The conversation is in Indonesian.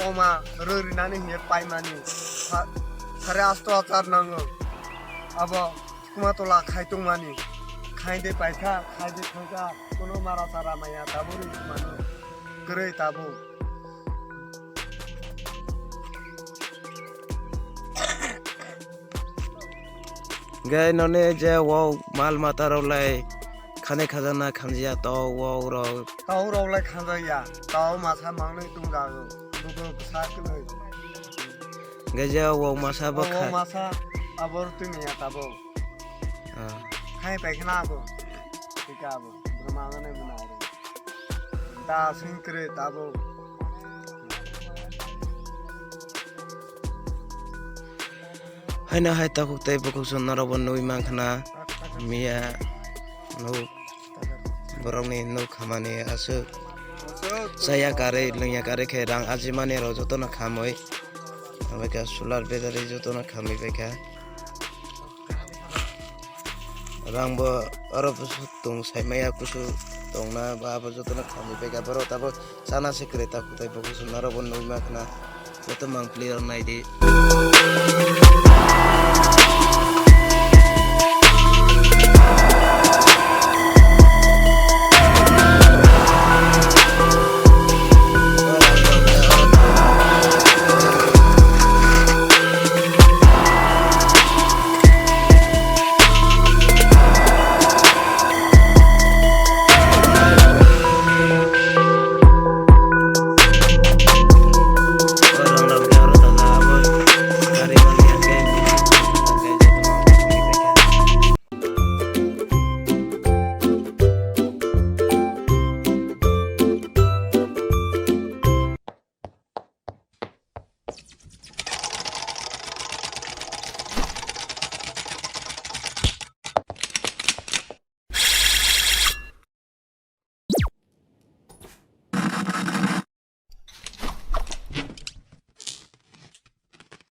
अमा रोरिनानै होयो पाइमानि सारे 8,000 नाङो अब कुमातला खायतंमानि खायदे पाइखा खायदे थांगा कोनो मारा सारा माया दाबुरि मानो गरै दाबु gai none je wow mal mata rolai khane khazana khamjia to wow ro ताव रावलाय खांजाया ताव मासा मांनै दंजागो गुगु साकलै gai je wow masa ba वो kha मासा आबर तुनिया ताबो खाय पाइखना आबो टिका आबो ब्रह्मागने बनारे दा सिंक्रे Tabo haina hai ta khuk tai bukuk sun naro bon nui mang khana mia no borong ni no khamani asu saya kare lungya kare khe rang ajimani ro joto na khamoi abeka solar battery joto na khami beka rang bo aro busu tung sai maya kusu tong na ba bo joto na khami beka baro tabo sana secret ta khuk tai bukuk sun naro bon nui mang khana joto mang clear nai di